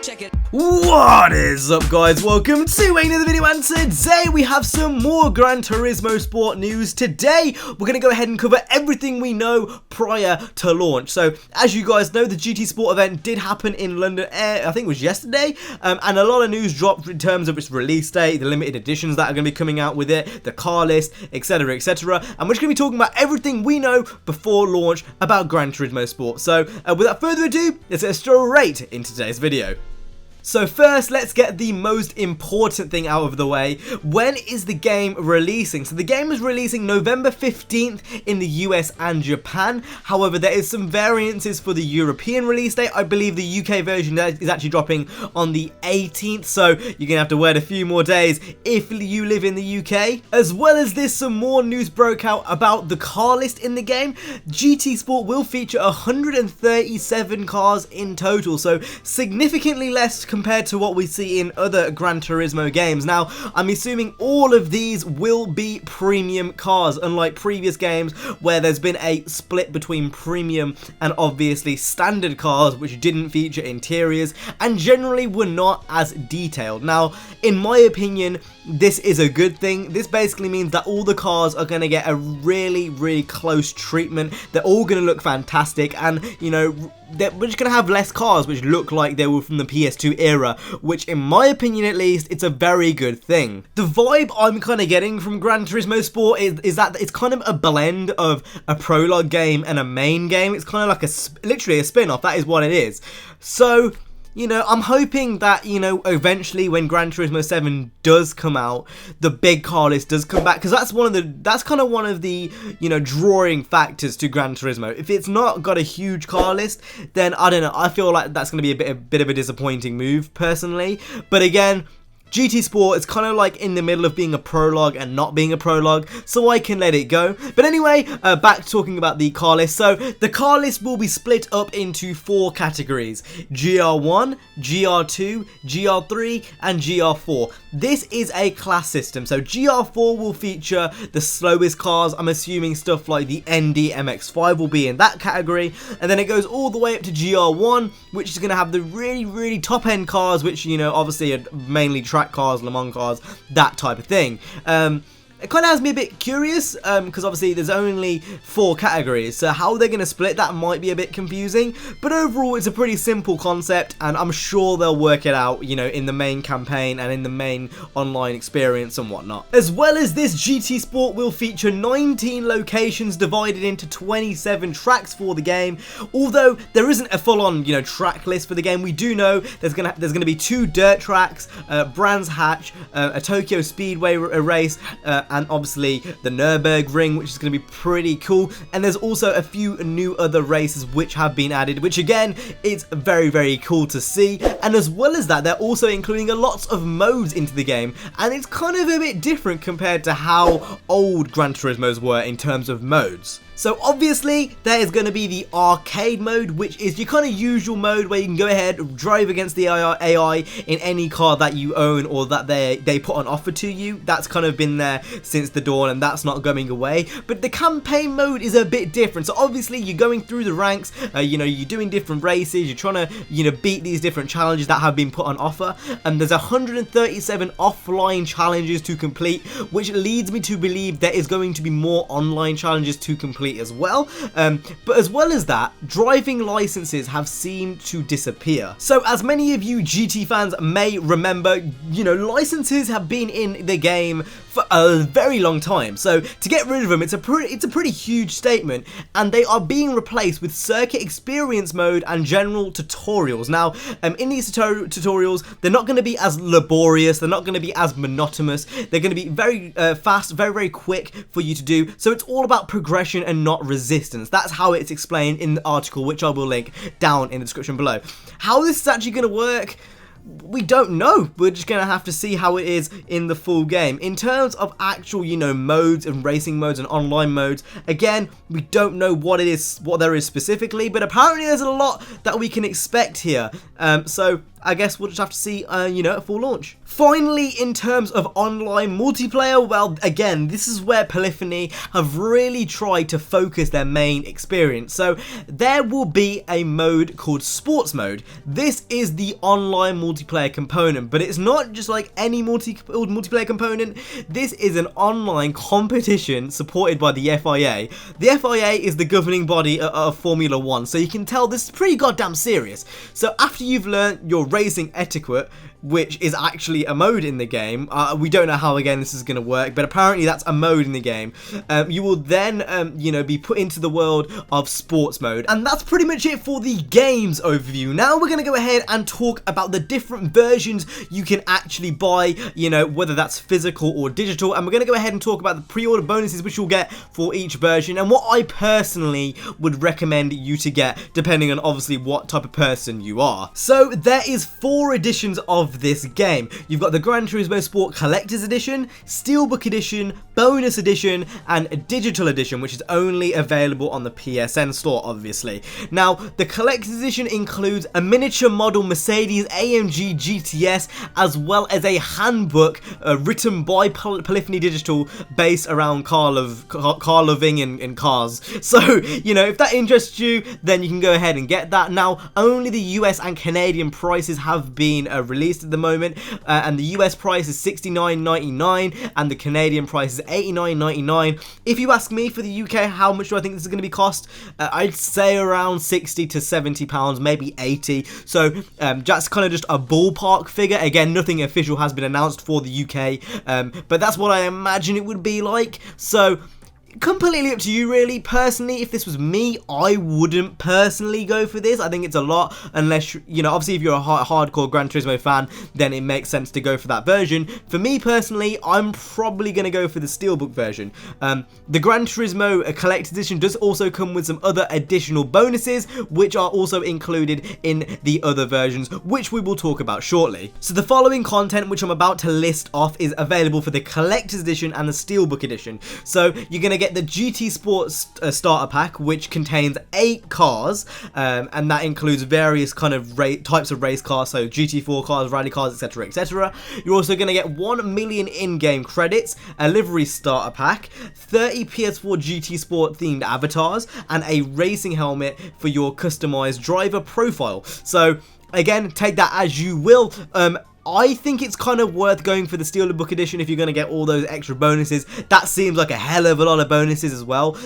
Check it. What is up, guys? Welcome to another video, and today we have some more Gran Turismo Sport news. Today we're going to go ahead and cover everything we know prior to launch. So as you guys know, the GT Sport event did happen in London, I think it was yesterday, and a lot of news dropped in terms of its release date, the limited editions that are going to be coming out with it, the car list, etc, etc, and we're just going to be talking about everything we know before launch about Gran Turismo Sport. So without further ado, let's get straight into today's video. So first, let's get the most important thing out of the way. When is the game releasing? So the game is releasing November 15th in the US and Japan. However, there is some variances for the European release date. I believe the UK version is actually dropping on the 18th, so you're going to have to wait a few more days if you live in the UK. As well as this, some more news broke out about the car list in the game. GT Sport will feature 137 cars in total, so significantly less compared to what we see in other Gran Turismo games. Now, I'm assuming all of these will be premium cars, unlike previous games where there's been a split between premium and obviously standard cars, which didn't feature interiors and generally were not as detailed. Now, in my opinion, this is a good thing. This basically means that all the cars are going to get a really close treatment. They're all going to look fantastic, and you know, we're just going to have less cars which look like they were from the PS2 era, which in my opinion at least, it's a very good thing. The vibe I'm kind of getting from Gran Turismo Sport is that it's kind of a blend of a prologue game and a main game. It's kind of like literally a spin-off. That is what it is. So, you know, I'm hoping that, you know, eventually when Gran Turismo 7 does come out, the big car list does come back, because that's kind of one of the, you know, drawing factors to Gran Turismo. If it's not got a huge car list, then I don't know, I feel like that's going to be a bit of a disappointing move, personally. But again, GT Sport is kind of like in the middle of being a prologue and not being a prologue, so I can let it go. But anyway, back talking about the car list. So the car list will be split up into 4 categories: GR1, GR2, GR3, and GR4. This is a class system, so GR4 will feature the slowest cars. I'm assuming stuff like the ND MX-5 will be in that category, and then it goes all the way up to GR1, which is going to have the really top end cars, which, you know, obviously are mainly track cars, Le Mans cars, that type of thing. It kind of has me a bit curious, because obviously there's only 4 categories, so how they're going to split that might be a bit confusing, but overall it's a pretty simple concept, and I'm sure they'll work it out, you know, in the main campaign and in the main online experience and whatnot. As well as this, GT Sport will feature 19 locations divided into 27 tracks for the game. Although there isn't a full-on, you know, track list for the game, we do know there's gonna be 2 dirt tracks, Brands Hatch, a Tokyo Speedway race, and obviously the Nürburgring, which is going to be pretty cool. And there's also a few new other races which have been added, which again, it's very cool to see. And as well as that, they're also including lots of modes into the game, and it's kind of a bit different compared to how old Gran Turismos were in terms of modes. So obviously, there is going to be the arcade mode, which is your kind of usual mode where you can go ahead, drive against the AI in any car that you own or that they put on offer to you. That's kind of been there since the dawn, and that's not going away. But the campaign mode is a bit different. So obviously, you're going through the ranks, you know, you're doing different races, you're trying to, you know, beat these different challenges that have been put on offer. And there's 137 offline challenges to complete, which leads me to believe there is going to be more online challenges to complete as well. But as well as that, driving licenses have seemed to disappear. So as many of you GT fans may remember, you know, licenses have been in the game for a very long time. So to get rid of them, it's a pretty huge statement, and they are being replaced with circuit experience mode and general tutorials. Now, in these tutorials, they're not going to be as laborious, they're not going to be as monotonous, they're going to be very fast, very quick for you to do. So it's all about progression and not resistance. That's how it's explained in the article, which I will link down in the description below. How this is actually going to work, we don't know. We're just going to have to see how it is in the full game. In terms of actual, you know, modes and racing modes and online modes, again, we don't know what there is specifically, but apparently there's a lot that we can expect here. So I guess we'll just have to see, you know, at full launch. Finally, in terms of online multiplayer, well, again, this is where Polyphony have really tried to focus their main experience. So there will be a mode called Sports Mode. This is the online multiplayer component, but it's not just like any multiplayer component. This is an online competition supported by the FIA. The FIA is the governing body of Formula 1, so you can tell this is pretty goddamn serious. So after you've learned your racing etiquette, which is actually a mode in the game, we don't know how, again, this is going to work, but apparently that's a mode in the game, you will then, you know, be put into the world of Sports Mode. And that's pretty much it for the games overview. Now we're going to go ahead and talk about the different versions you can actually buy, you know, whether that's physical or digital, and we're going to go ahead and talk about the pre-order bonuses which you'll get for each version, and what I personally would recommend you to get, depending on obviously what type of person you are. So there is 4 editions of this game. You've got the Gran Turismo Sport Collector's Edition, Steelbook Edition, Bonus Edition, and a Digital Edition, which is only available on the PSN store, obviously. Now, the Collector's Edition includes a miniature model Mercedes-AMG GTS, as well as a handbook written by Polyphony Digital, based around car loving and cars. So, you know, if that interests you, then you can go ahead and get that. Now, only the US and Canadian prices have been released at the moment, and the US price is $69.99 and the Canadian price is $89.99. If you ask me, for the UK, how much do I think this is going to be cost? I'd say around £60 to £70, maybe 80. So that's kind of just a ballpark figure. Again, nothing official has been announced for the UK, but that's what I imagine it would be like. So completely up to you, really. Personally, if this was me, I wouldn't personally go for this. I think it's a lot, unless, you know, obviously if you're a hardcore Gran Turismo fan, then it makes sense to go for that version. For me personally, I'm probably going to go for the Steelbook version. The Gran Turismo Collector's Edition does also come with some other additional bonuses, which are also included in the other versions, which we will talk about shortly. So the following content, which I'm about to list off, is available for the Collector's Edition and the Steelbook Edition. So you're going to get the GT Sports starter pack, which contains 8 cars, and that includes various kind of types of race cars, so GT4 cars, rally cars, etc, etc. You're also going to get 1 million in-game credits, a livery starter pack, 30 PS4 GT Sport themed avatars, and a racing helmet for your customized driver profile. So again, take that as you will. I think it's kind of worth going for the Steelbook Edition if you're going to get all those extra bonuses. That seems like a hell of a lot of bonuses as well.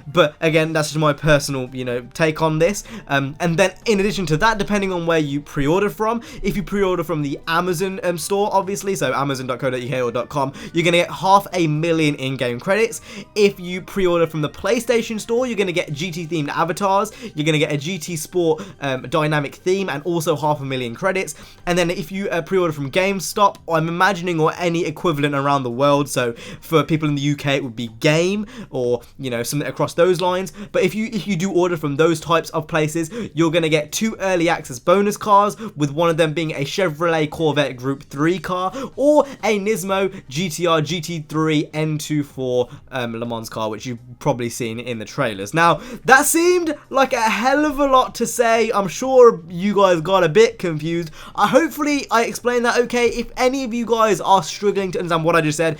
But again, that's just my personal, you know, take on this. And then in addition to that, depending on where you pre-order from, if you pre-order from the Amazon store, obviously, so amazon.co.uk or .com, you're going to get 500,000 in-game credits. If you pre-order from the PlayStation store, you're going to get GT-themed avatars. You're going to get a GT Sport dynamic theme and also 500,000 credits. And then if you pre-order from GameStop, I'm imagining, or any equivalent around the world, so for people in the UK it would be Game, or, you know, something across those lines. But if you do order from those types of places, you're going to get 2 early access bonus cars, with one of them being a Chevrolet Corvette Group 3 car, or a Nismo GTR GT3 N24 Le Mans car, which you've probably seen in the trailers. Now, that seemed like a hell of a lot to say. I'm sure you guys got a bit confused. Hopefully I explained that okay. If any of you guys are struggling to understand what I just said,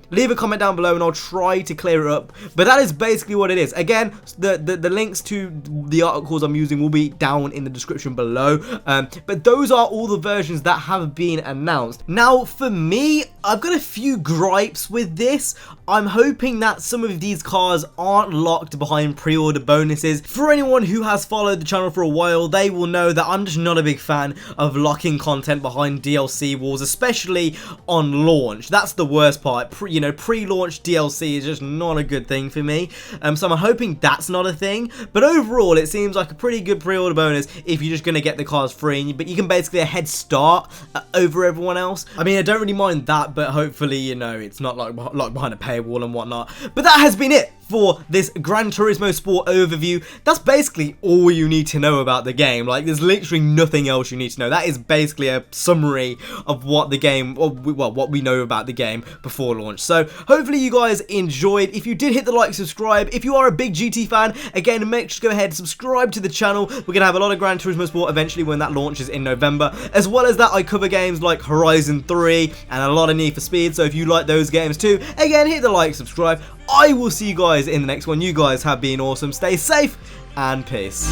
leave a comment down below and I'll try to clear it up. But that is basically what it is. Again, the links to the articles I'm using will be down in the description below. But those are all the versions that have been announced. Now, for me, I've got a few gripes with this. I'm hoping that some of these cars aren't locked behind pre-order bonuses. For anyone who has followed the channel for a while, they will know that I'm just not a big fan of locking content behind DLC walls, especially on launch. That's the worst part. Pre-launch DLC is just not a good thing for me. So I'm hoping that's not a thing. But overall, it seems like a pretty good pre-order bonus if you're just going to get the cars free, but you can basically a head start over everyone else. I mean, I don't really mind that, but hopefully, you know, it's not like locked behind a paywall and whatnot. But that has been it for this Gran Turismo Sport overview. That's basically all you need to know about the game. Like, there's literally nothing else you need to know. That is basically a summary of what the game, well, what we know about the game before launch. So hopefully you guys enjoyed. If you did, hit the like, subscribe. If you are a big GT fan, again, make sure to go ahead and subscribe to the channel. We're going to have a lot of Gran Turismo Sport eventually when that launches in November. As well as that, I cover games like Horizon 3 and a lot of Need for Speed. So if you like those games too, again, hit the like, subscribe. I will see you guys in the next one. You guys have been awesome. Stay safe and peace.